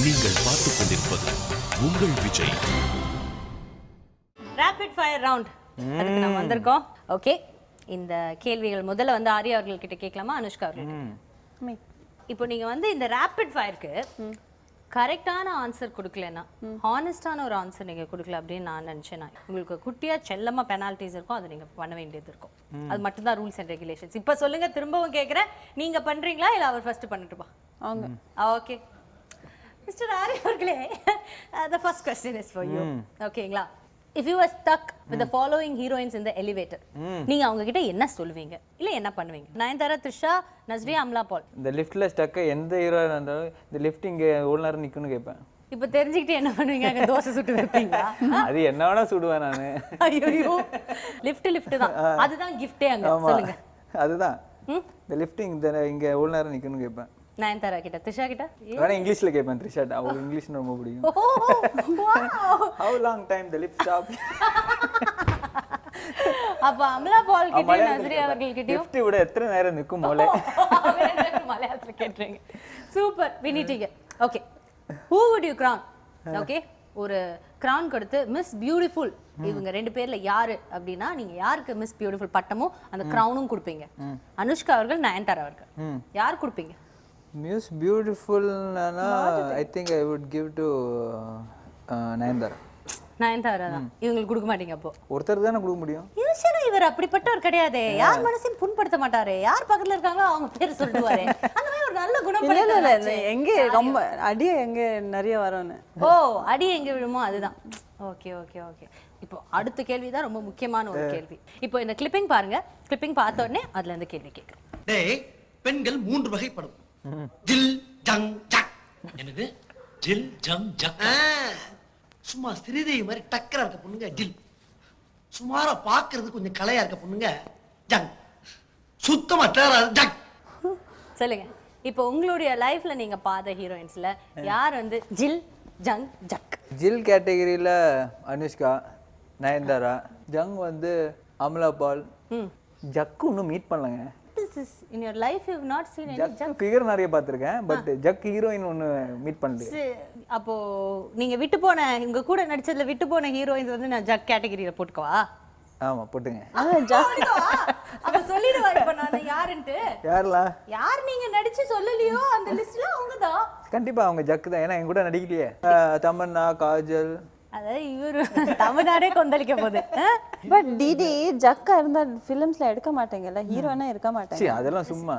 நீங்கள் பார்த்துக் கொண்டிருப்பது உங்கள் விஜய். ரேபிட் ஃபயர் ரவுண்ட் அதுக்கு நம்ம வந்திருக்கோம். ஓகே, இந்த கேள்விகள் முதல்ல வந்து ஆர்யா அவர்கள்கிட்ட கேட்கலாமா, அனுஷ்கா அவர்கள்? இப்போ நீங்க வந்து இந்த ரேபிட் ஃபயருக்கு கரெக்டான ஆன்சர் கொடுக்கலன்னா, ஹானஸ்டான ஒரு ஆன்சர் நீங்க கொடுக்கல அப்படின்னு நான் நினைச்சேன். உங்களுக்கு குட்டியா செல்லமா பெனால்டிஸ் இருக்கும், அதை நீங்க பண்ண வேண்டியது இருக்கும். அது மட்டும் தான் ரூல்ஸ் அண்ட் ரெகுலேஷன்ஸ். இப்போ சொல்லுங்க, திரும்பவும் கேட்குறேன், நீங்க பண்றீங்களா இல்ல அவர் ஃபர்ஸ்ட் பண்ணட்டுமா? அவங்க ஓகே. மிஸ்டர் ஆர்யா அவர்களே, the first question is for you. ஓகேங்களா? If you were stuck with the following heroines in the elevator, நீங்க அவங்க கிட்ட என்ன சொல்வீங்க இல்ல என்ன பண்ணுவீங்க? நயன்தாரா, த்ரிஷா, நஸ்ரியா, அமலா பால். இந்த லிஃப்ட்ல ஸ்டக் எந்த ஹீரோ இருந்தாலும் இந்த லிஃப்ட் இங்க எவ்வளவு நேரம் நிக்கும்னு கேட்பேன். இப்போ தெரிஞ்சுக்கிட்டு என்ன பண்ணுவீங்க? அங்க தோசை சுட்டு வைப்பீங்களா? அது என்ன வேணா சுடுவேன் நானு. ஐயோ, லிஃப்ட் தான், அதுதான் கிஃப்டே அங்க. சொல்லுங்க. அதுதான் இந்த லிஃப்ட் இங்க எவ்வளவு நேரம் நிக்கும்னு கேட்பேன். நயன்தாரா கிட்ட, த்ரிஷா கிட்ட வேணா இங்கிலீஷ்ல கேட்பேன். த்ரிஷா அவங்களுக்கு இங்கிலீஷ் ரொம்ப பிடிக்கும். How long time the lift stop? அப்ப அமலா பால் கிட்ட, நஸ்ரியா அவர்கள் கிட்ட லிஃப்ட் விட எத்தனை நேரம் நிக்கும் மோளே? மலையாளத்துல கேட்றீங்க. சூப்பர், வினிட்டீங்க. Okay, who would you crown? Okay, ஒரு crown கொடுத்து மிஸ் பியூட்டிஃபுல் இவங்க ரெண்டு பேர்ல யாரு அப்படின்னா நீங்க யாருக்கு மிஸ் பியூட்டிஃபுல் பட்டமும் அந்த கிரவுனும் கொடுப்பீங்க? அனுஷ்கா அவர்கள், நயன்தாரா அவர்கள், யார் கொடுப்பீங்க? Miss beautiful I think I would give to Nayanthara. Nayanthara தான். இவங்களுக்கு கொடுக்க மாட்டீங்க? அப்போ ஒருத்தர் தானே கொடுக்க முடியும். யூசுவலா இவர் அப்படிப்பட்டவர் கிடையாது. யார் மனசையும் புண்படுத்த மாட்டாரு. யார் பக்கத்துல இருக்காங்களோ அவங்க பேர் சொல்லுவாரு. அந்த மாதிரி ஒரு நல்ல குணம் படைத்தவர். எங்க ரொம்ப அடி எங்க நிறைய வரும்னு. ஓ, அடி எங்க விழுமோ அதுதான். Okay okay okay. இப்போ அடுத்த கேள்வி தான் ரொம்ப முக்கியமான ஒரு கேள்வி. இப்போ இந்த கிளிப்பிங் பாருங்க. கிளிப்பிங் பார்த்த உடனே அதுல இருந்து கேள்வி கேட்கிறேன். டேய், பெண்கள் 3 வகைப்படும். ஜில் ஜங் ஜக். என்னது ஜில் ஜங் ஜக்? சும்மா ஸ்ரீதேவி மாதிரி டக்கரா இருக்க பொண்ணுங்க ஜில். சுமாரா பாக்குறது கொஞ்சம் கலையா இருக்க பொண்ணுங்க ஜங். சுத்தமா டேரா ஜக். சொல்லுங்க, இப்போ உங்களுடைய லைஃப்ல நீங்க பார்த்த ஹீரோயின்ஸ்ல யார் வந்து ஜில் ஜங் ஜக்? ஜில் கேட்டகரியில அனுஷ்கா, நயன்தாரா. ஜங் வந்து அமலா பால். ஜக்கு இன்னும் மீட் பண்ணலங்க. In your life you have not seen any ஜக் ஃபிகர் நிறைய பார்த்திருக்கேன், பட் ஜக் ஹீரோயின் ஒன்னு மீட் பண்ணல. அப்போ நீங்க விட்டு போன உங்க கூட நடிச்சதுல விட்டு போன ஹீரோயின்ஸ் வந்து நான் ஜக் கேட்டகரியில போட்டுக்கவா? ஆமா, போட்டுங்க. அப்ப சொல்லிடுவா இப்ப நான் யாருன்னு. யாரெல்லாம் யார் நீங்க நடிச்சு சொல்லலையோ அந்த லிஸ்ட்ல அவங்க தான். கண்டிப்பா அவங்க ஜக் தான். ஏன்னா என் கூட நடிக்கலையே. தமன்னா, காஜல். அதாவது இவரு தமிழ்நாடே கொந்தளிக்க போகுது. பட் டிடி ஜக்கா இருந்தா ஃபிலிம்ஸ்ல எடுக்க மாட்டேங்கல, ஹீரோனா இருக்க மாட்டாங்க. சீ, அதெல்லாம் சும்மா.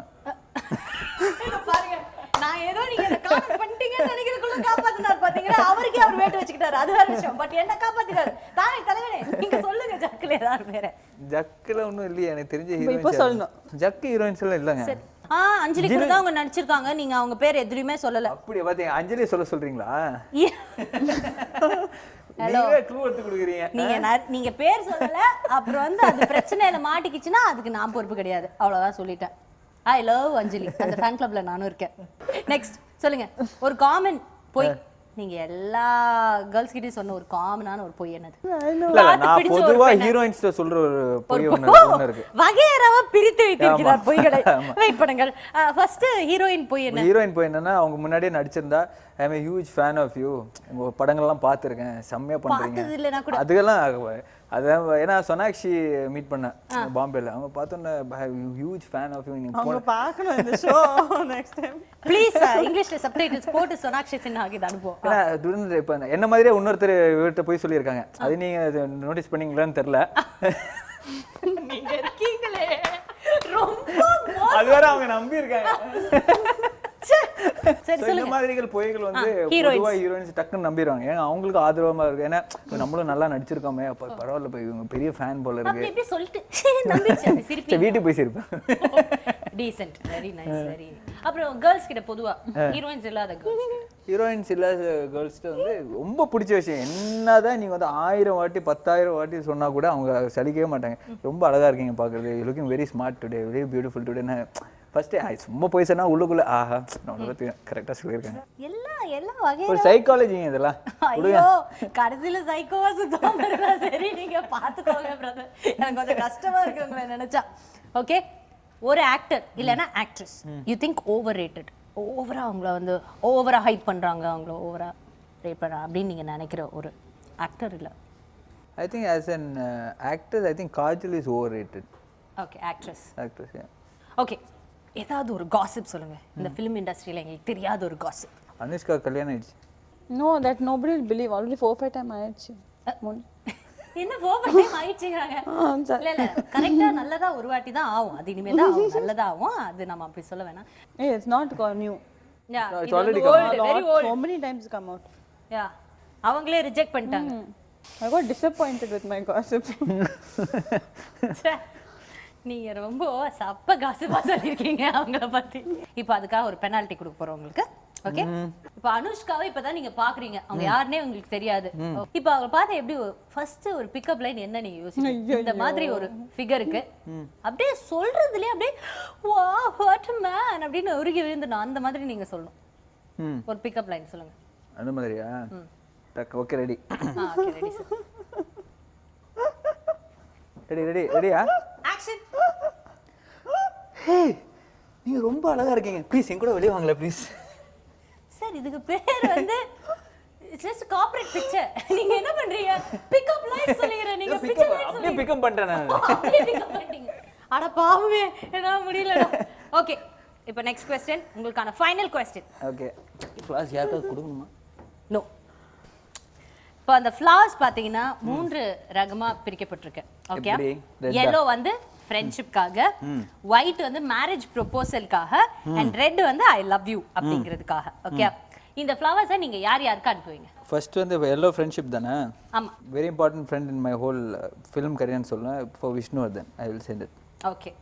பாருங்க, நான் ஏதோ நீங்க என்ன காமெண்ட் பண்ணிட்டீங்கன்னு நினைக்கிறதுக்குள்ள காப்பாத்தினார் பாத்தீங்களா? அவருக்கே அவர் வேட்டு வச்சுக்கிட்டாரு, அது வேற விஷயம். பட் என்ன காப்பாத்தினாரு தானே தலைவனே. நீங்க சொல்லுங்க, ஜக்ல யார் வேற? ஜக்ல ஒண்ணும் இல்லையே எனக்கு தெரிஞ்ச ஹீரோயின். இப்போ சொல்லணும். ஜக் ஹீரோயின்ஸ் எல்லாம் இல்லங்க. அஞ்சலி கூட தான் அவங்க நடிச்சிருக்காங்க. நீங்க அவங்க பேர் எதுலயுமே சொல்லல. அப்படியே பாத்தீங்க, அஞ்சலி சொல்றீங்களா? நீங்க க்ளூ எடுத்து கொடுக்குறீங்க. நீங்க பேர் சொல்லல, அப்புறம் வந்து அது பிரச்சனையில மாட்டிக்கிச்சுன்னா அதுக்கு நான் பொறுப்பு கிடையாது. அவ்வளவுதான் சொல்லிட்டேன். ஐ லவ் அஞ்சலி. அந்த ஃபேன் கிளப்ல நானும் இருக்கேன். நெக்ஸ்ட் சொல்லுங்க, ஒரு காமன் பொய். நீங்க எல்லா கேர்ள்ஸ் கிட்டயும் சொன்ன ஒரு காமனான ஒரு பொய் என்னது? நான் பொதுவா ஹீரோயின்ஸ் சொல்ற ஒரு பொய் ஒன்னு இருக்கு. வகையறவா பிரித்து வைத்திருக்கிறார் பொய்களை. வெயிட் பண்ணுங்க. ஃபர்ஸ்ட் ஹீரோயின் பொய் என்ன? ஹீரோயின் பொய் என்னன்னா, அவங்க முன்னாடியே நடிச்சிருந்தா ஐ அம் a huge fan of you, உங்க படங்கள்லாம் பார்த்திருக்கேன், செம்மையா பண்றீங்க. அதுக்கெல்லாம் அதான். ஏன்னா சோனாக்ஷி மீட் பண்ணேன் பாம்பேல. அவங்க பார்த்தோன்னே ஹியூஜ் ஃபேன் ஆஃப் யூ. அவங்க பார்க்கணும் இந்த ஷோ நெக்ஸ்ட் டைம். ப்ளீஸ் இங்கிலீஷ்ல சப்டைட்டில்ஸ் போட்டு சோனாக்ஷி சின்ஹா கிட்ட அனுப்புவோம். ஏன்னா இப்போ என்ன மாதிரியே இன்னொருத்தர் இவர்கிட்ட போய் சொல்லியிருக்காங்க. அது நீங்க நோட்டீஸ் பண்ணீங்களான்னு தெரியல. நீங்க இருக்கீங்களே ரொம்ப அது வேற அவங்க நம்பி இருக்காங்க. சரி சொல்லுங்க. இந்த மாதிரிகள் பொய்கள் வந்து பொதுவா ஹீரோயின்ஸ் டக்குன்னு நம்பிடுவாங்க. ஏன்னா அவங்களுக்கு ஆதரவா இருக்கு. ஏன்னா நம்மளும் நல்லா நடிச்சிருக்கோமே, அப்ப பரவாயில்ல, போய் இவங்க பெரிய ஃபேன் போல இருக்கு. அப்படி சொல்லிட்டு நம்பிச்சு சிரிப்பி வீட்டுக்கு போய் சிரிப்பேன். Decent, very nice, very. அப்புறம் கேர்ள்ஸ் கிட்ட பொதுவா ஹீரோயின்ஸ் இல்லாத ஹீரோயின்ஸ் இல்லாத கேர்ள்ஸ்ட்டு வந்து ரொம்ப பிடிச்ச விஷயம் என்னதான் நீங்க வந்து 1000 வாட்டி 10,000 வாட்டி சொன்னா கூட அவங்க சலிக்கவே மாட்டாங்க. ரொம்ப அழகா இருக்கீங்க பாக்குறது, looking very smart today, very beautiful today. First சும்மா போய் சொன்னா உள்ளுக்குள்ள ஆஹா நான் பத்தி கரெக்டா சொல்லியிருக்காங்க. எல்லா வகையில ஒரு சைக்காலஜி இதெல்லாம். ஐயோ, கடைசியில சைக்கோவா சுத்தமா இருக்கா? சரி, நீங்க பாத்துக்கோங்க பிரதர். எனக்கு கொஞ்சம் கஷ்டமா இருக்கு உங்களை நினைச்சா. ஓகே, ஒரு ஆக்டர் இல்லனா actress you think over rated ஓவரா அவங்கள வந்து ஓவரா ஹைப் பண்றாங்க, அவங்கள ஓவரா ரேட் பண்றாங்க அப்படின்னு நீங்க நினைக்கிற ஒரு ஆக்டர் இல்ல? I think as an actress, I think Kajal is overrated. Okay, actress. Actress, yeah. Okay, ஏதாவது ஒரு காசிப் சொல்லுங்க, இந்த ஃபிலிம் இண்டஸ்ட்ரியில எங்களுக்கு தெரியாத ஒரு காசிப். அனுஷ்கா கல்யாணம் ஆயிடுச்சு. No, that nobody will believe. Already 4-5 times ஆயிடுச்சு. என்ன ஓவர் டைம் ஆயிடுச்சுங்கறாங்க. இல்ல இல்ல, கரெக்ட்டா நல்லதா ஒரு வாட்டி தான் ஆகும், அது இனிமே தான் ஆகும், நல்லதா ஆகும், அது நம்ம அப்படி சொல்ல வேணாம். Hey, it's not new. Yeah, No, it's இது already வந்து come old, out. very old. So many times come out. Yeah, அவங்களே ரிஜெக்ட் பண்ணிட்டாங்க. I got disappointed with my gossip. ச்சே, நீங்க ரொம்ப சப்ப காசிப்பா சொல்லிருக்கீங்க அவங்கள பத்தி. இப்போ அதுக்காக ஒரு பெனால்டி கொடுக்க போறோம் உங்களுக்கு. ஓகே, இப்போ அனுஷ்காவை இப்பதான் நீங்க பாக்குறீங்க, அவங்க யாருனே உங்களுக்கு தெரியாது. இப்போ அவங்க பார்த்து எப்படி ஃபர்ஸ்ட் ஒரு பிக்கப் லைன் என்ன நீங்க யோசிப்பீங்க? இந்த மாதிரி ஒரு ஃபிகருக்கு அப்படியே சொல்றதுலயே அப்படியே வா வாட் மேன் அப்படின்னு உருகி விழுந்துடும், அந்த மாதிரி நீங்க சொல்லணும். ஒரு பிக்கப் லைன் சொல்லுங்க. அந்த மாதிரியா? டக், okay, ready. Okay, ready sir. ரெடியா? ஆக்ஷன். ஹே, நீங்க ரொம்ப அழகா இருக்கீங்க, ப்ளீஸ் என் கூட வெளியே வாங்கல ப்ளீஸ். சார் இதுக்கு பேர் வந்து ஜஸ்ட் கார்ப்பரேட் பிக்சர். நீங்க என்ன பண்றீங்க? பிக்கப் லைன் சொல்லுங்க, நீங்க பிக்கப் லைன் அப்படியே பிக்கப் பண்ணிட்டேன் நான். அப்படியே பிக்கப் பண்ணிட்டீங்க. அட பாவமே, என்னால முடியலடா. ஓகே, இப்போ நெக்ஸ்ட் क्वेश्चन, உங்களுக்கான ஃபைனல் क्वेश्चन. ஓகே, ஃப்ளாஸ் யாருக்காவது கொடுக்கணுமா? நோ. இப்போ அந்த ஃப்ளவர்ஸ் பாத்தீங்கன்னா 3 ரகமா பிரிக்கப்பட்டிருக்கு. ஓகே, எப்படி? yellow வந்து ஃப்ரெண்ட்ஷிப்காக, ஒயிட் வந்து மேரேஜ் ப்ரொபோசல்காக, அண்ட் ரெட் வந்து ஐ லவ் யூ அப்படிங்கிறதுக்காக. ஓகே, இந்த ஃப்ளவர்ஸை நீங்க யார் யாருக்கு அனுப்புவீங்க? ஃபர்ஸ்ட் வந்து எல்லோ ஃப்ரெண்ட்ஷிப் தானே? ஆமா. Very important friend in my whole film கரியர்னு சொல்லுவேன். For Vishnuvardhan I will send it. Okay,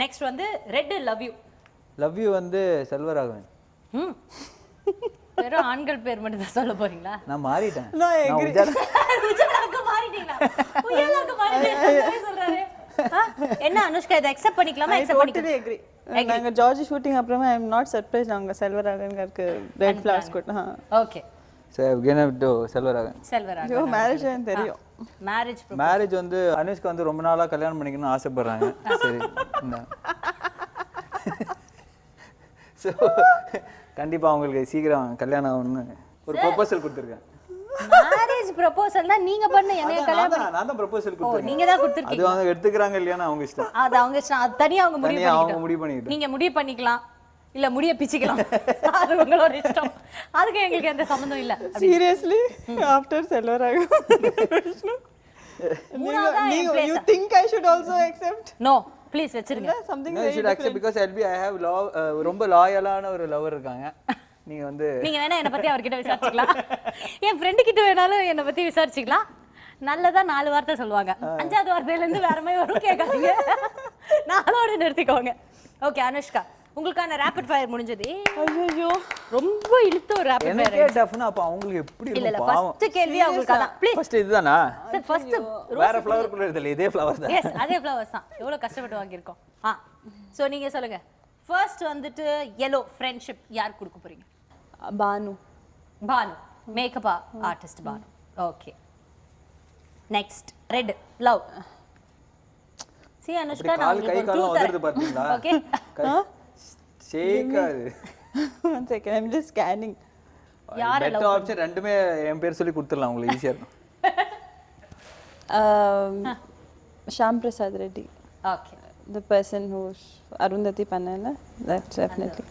next வந்து red love you. Love you வந்து செல்வராகவன். வெறும் ஆண்கள் பேர் மட்டும் தான் சொல்ல போறீங்களா? நான் மாறிட்டேன். No, I agree. உஜாலாக்கு மாறிட்டீங்களா? உஜாலாக்கு மாறிட்டீங்களா சொல்றாரு. என்ன அனுஷ்கா, இதை அக்செப்ட் பண்ணிக்கலாமா? I அக்செப்ட் totally பண்ணிக்கலாம். agree. நாங்க ஜார்ஜ் ஷூட்டிங் அப்புறமா I am not surprised அவங்க செல்வராகவனுக்கு ரெட் ஃப்ளவர்ஸ் கொடுத்தா. Okay, so give to Selvaraghavan. செல்வராக. ஐயோ, மேரேஜ் தெரியும். மேரேஜ் மேரேஜ் வந்து அனுஷ்கா வந்து ரொம்ப நாளா கல்யாணம் பண்ணிக்கணும்னு ஆசைப்படுறாங்க. சரி, ஸோ கண்டிப்பா அவங்களுக்கு சீக்கிரம் கல்யாணம் ஆகணும்னு ஒரு ப்ரொபோசல் கொடுத்துருக்கேன். மேரேஜ் ப்ரொபோசல் தான் நீங்க பண்ண, என்னைய கல்யாணம் நான் தான் ப்ரொபோசல் ஓ கொடுத்துருக்கேன். நீங்க தான் கொடுத்திருக்கீங்க. அது அவங்க எடுத்துக்கறாங்க இல்லையானா அவங்க இஷ்டம். அது அவங்க இஷ்டம், அது தனியா அவங்க முடிவு தனியா அவங்க பண்ணிக்கலாம். முடிவு பண்ணிக்கிட்டு. நீங்க முடிவு பண்ணிக்கலாம், இல்ல முடிய பிச்சிக்கலாம், அது உங்களோட இஷ்டம். அதுக்கு எங்களுக்கு எந்த சம்பந்தம் இல்ல. Seriously? After செல்வராகவன் மூணாவதா என் place. you think I should also accept? No, please வச்சிருங்க. Something No, you should accept because I have ரொம்ப லாயலான ஒரு லவர் இருக்காங்க. நீங்க வந்து நீங்க வேணா என்ன பத்தி அவர்கிட்ட விசாரிச்சுக்கலாம், என் ஃப்ரெண்டு கிட்ட வேணாலும் என்ன பத்தி விசாரிச்சுக்கலாம். நல்லதா 4 வார்த்தை சொல்லுவாங்க, 5வது வார்த்தையில இருந்து வேற மாதிரி வரும், கேட்காதீங்க. 4ஓட நிறுத்திக்கோங்க. ஓகே அனுஷ்கா, உங்களுக்கான ரேபிட் ஃபயர் முடிஞ்சது. ஐயோ, ரொம்ப இழுத்த ஒரு ரேபிட் ஃபயர். எனக்கே டஃப்னா அப்ப அவங்களுக்கு எப்படி இல்ல இல்ல, இருக்கும் பாவம். ஃபர்ஸ்ட் கேள்வி உங்களுக்கு அதான். ப்ளீஸ் ஃபர்ஸ்ட் இதுதானா? சார் ஃபர்ஸ்ட் வேற ஃப்ளவர் குள்ள இல்ல, இதே ஃப்ளவர் தான். எஸ், அதே ஃப்ளவர்ஸ் தான். எவ்வளவு கஷ்டப்பட்டு வாங்கியிருக்கோம். சோ நீங்க சொல்லுங்க, ஃபர்ஸ்ட் வந்துட்டு yellow ஃப்ரெண்ட்ஷிப் யார் கொடுக்க போறீங்க? Banu. Banu, makeup artist Banu. Okay, next red love. See Anushka, நான் கால் கை உங்களுக்கு ஒரு காலம் clue உதறது தரேன். பாத்தீங்களா? ஓகே, ஷேக்காது. One second, I'm just scanning. யார பெட் லவ்? ஆப்ஷன் ரெண்டுமே என் பேர் சொல்லி கொடுத்துடலாம், உங்களுக்கு ஈஸியா இருக்கும். Shyam Prasad Reddy. Okay, The person who Arundhati Pannala, that's definitely.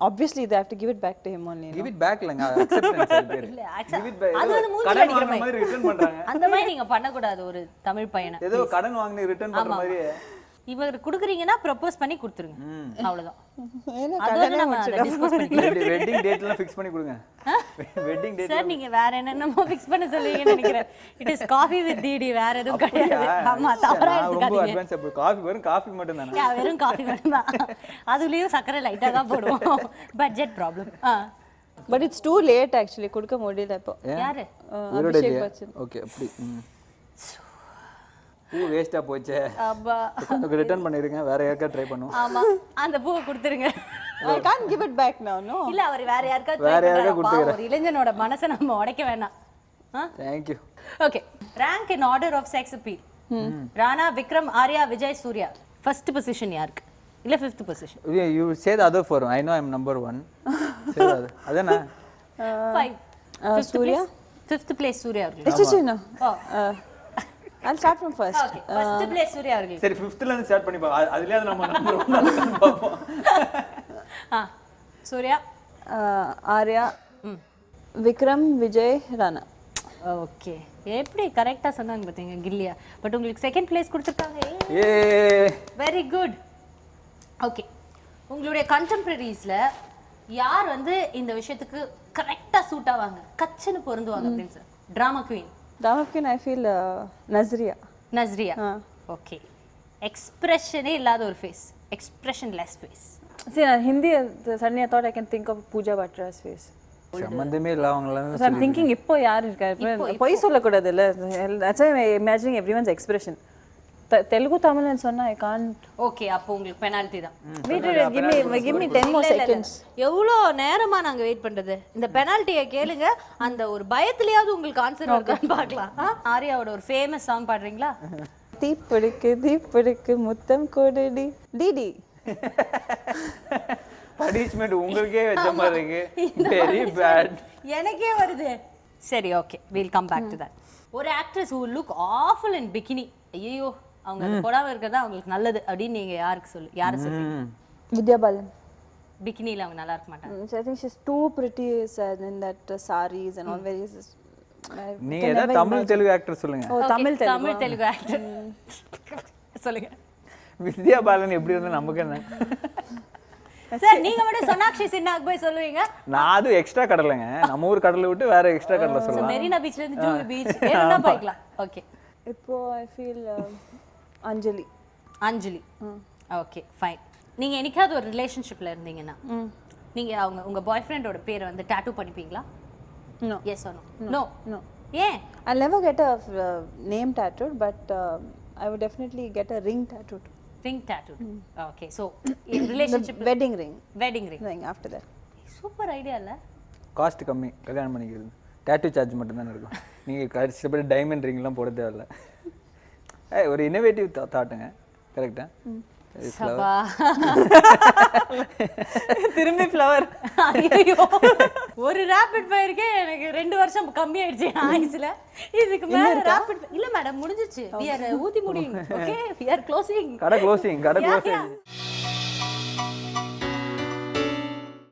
Obviously, they have to give it back to him only. Give it back லங்க, அக்செப்டன்ஸ் அது பேரு. இல்ல Give it back. அது வந்து மூஞ்சி கடன் அடிக்கிற வாங்குன மாதிரி ரிட்டர்ன் பண்றாங்க. அந்த மாதிரி நீங்க பண்ண கூடாது ஒரு தமிழ் பையனை. ஏதோ கடன் வாங்குன ரிட்டர்ன் பண்ற மாதிரி. இவர் குடுக்குறீங்கன்னா ப்ரப்போஸ் பண்ணி கொடுத்துருங்க, அவ்வளவுதான். ஏன்னா அது வந்து நம்ம அதை டிஸ்கஸ் பண்ணிக்கலாம். இப்படி வெட்டிங் டேட்லாம் ஃபிக்ஸ் பண்ணி கொடுங்க. வெட்டிங் டேட் சார் நீங்க வேற என்னென்னமோ ஃபிக்ஸ் பண்ண சொல்லுவீங்கன்னு நினைக்கிறேன். It is coffee with DD, வேற எதுவும் கிடையாது. ஆமா, தவறா ரொம்ப எடுத்துக்காதீங்க. அட்வான்ஸ். அப்ப காஃபி வெறும் காஃபி மட்டும் தானே? வெறும் காஃபி மட்டும் தான், அதுலயும் சக்கரை லைட்டா தான் போடுவோம். Budget problem. But it's too late actually. கொடுக்க முடியல இப்போ. யாரு? அபிஷேக் பச்சன். ஓகே, அப்படி. பூ வேஸ்டா போச்சே, அப்பா அதுக்கு ரிட்டர்ன் பண்ணிருங்க, வேற யாருக்கா ட்ரை பண்ணுவோம். ஆமா, அந்த பூவை கொடுத்துருங்க. I can't give it back now, no. இல்ல, அவர் வேற யாருக்காவது ட்ரை பண்றாரு. ஒரு இளைஞனோட மனசை நம்ம உடைக்க வேண்டாம். Thank you. Okay, rank in order of sex appeal. Rana, Vikram, Arya, Vijay, Surya. First position யாருக்கு? இல்ல 5th position? You say the other four. I know I'm number 1. Say the other. அதானே? 5. Surya. 5th place சூர்யா அவர்கள். It's no. I'll start from first. Okay, 1st place Surya அவர்கள். சரி 5th ல இருந்து start பண்ணி பாப்போம். அதுலயே நம்ம நம்பர் 1 பாப்போம். Surya. Arya. Vikram, Vijay, Rana. Okay, எப்படி கரெக்டா சொன்னாங்க பாத்தீங்க கில்லியா. பட் உங்களுக்கு செகண்ட் பிளேஸ் கொடுத்துருக்காங்க. A very good. ஓகே, உங்களுடைய கண்டெம்பரரிஸ்ல யார் வந்து இந்த விஷயத்துக்கு கரெக்டா சூட் ஆவாங்க, கச்சன்னு பொருந்துவாங்க அப்படின்னு sir? Drama queen. Drama queen, I feel Nazriya. Nazriya. Okay, எக்ஸ்பிரஷனே இல்லாத ஒரு face, expressionless face. See, Hindi, suddenly I thought I can think of Pooja Batra's face. சம்பந்தமே இல்ல அவங்கள. So I'm thinking இப்போ யார் இருக்கா? பொய் சொல்லக்கூடாது இல்ல. That's why I'm imagining everyone's expression. Telugu Tamil சொன்னா I can't. ஓகே, அப்போ உங்களுக்கு பெனால்டி தான். Give me 10 more seconds. எவ்வளோ நேரமா நாங்க வெயிட் பண்றது? இந்த பெனால்ட்டியை கேளுங்க, அந்த ஒரு பயத்திலேயாவது உங்களுக்கு ஆன்சர் இருக்கான்னு பார்க்கலாம். ஆர்யாவோட ஒரு ஃபேமஸ் சாங் பாடுறீங்களா? தீப்பிடிக்கு முத்தம் கொடுடி டிடி. பனிஷ்மென்ட் உங்களுக்கே வெச்ச மாதிரி இருக்கு. Very bad. எனக்கே வருது. சரி, okay, we'll come back to that. ஒரு actress who look awful in bikini. ஐயோ, அவங்க அது போடாம இருக்கறதா அவங்களுக்கு நல்லது அப்படி நீங்க யாரை சொல்றீங்க? Vidya Balan. பிகினில அவங்க நல்லா இருக்க மாட்டாங்க. So I think she's too pretty in that sarees and all very. நீங்க ஏதாவது தமிழ் தெலுங்கு ஆக்டர் சொல்லுங்க. ஓ, தமிழ் தெலுங்கு ஆக்டர் சொல்லுங்க. வித்யா பாலன் எப்படி இருந்தா நமக்கு என்ன? சார், நீங்க மட்டும் சோனாக்ஷி சின்ஹாக்கு போய் சொல்லுவீங்க. நான் அது எக்ஸ்ட்ரா கடலைங்க. நம்ம ஊர் கடலை விட்டு வேற எக்ஸ்ட்ரா கடலை சொல்லலாம். மெரினா பீச்ல இருந்து ஜூ பீச் ஏன்னா போய்க்கலாம். ஓகே, இப்போ I feel Anjali. Okay, fine. நீங்க என்னைக்காவது ஒரு ரிலேஷன்ஷிப்ல இருந்தீங்கன்னா நீங்க உங்க பாய் ஃப்ரெண்டோட பேரை வந்து tattoo பண்ணிப்பீங்களா? No. Yes or no? No. ஏன்? I'll never get a name tattooed, but I would definitely get a ring tattooed. Ring tattoo. Okay, so in relationship Wedding ring. Ring After that. Super idea இல்ல? Cost கம்மி, கல்யாணம் பண்ணிக்கிறது. Tattoo charge மட்டும் தான் இருக்கும். நீங்க கஷ்டப்பட்டு டைமண்ட் ரிங்லாம் போட தேவையில்ல. ஒரு இன்னோவேட்டிவ் தாட்டுங்க. கரெக்ட்டா? சபா. திரும்பி ஃப்ளவர். ஐயோ, ஒரு ரேபிட் ஃபயர்க்கே எனக்கு 2 வருஷம் கம்மி ஆயிடுச்சு ஆயுசுல. இதுக்கு மேல ரேபிட் இல்ல மேடம், முடிஞ்சிச்சு. we are ஊதி முடியும். Okay, we are closing. கடை க்ளோசிங்.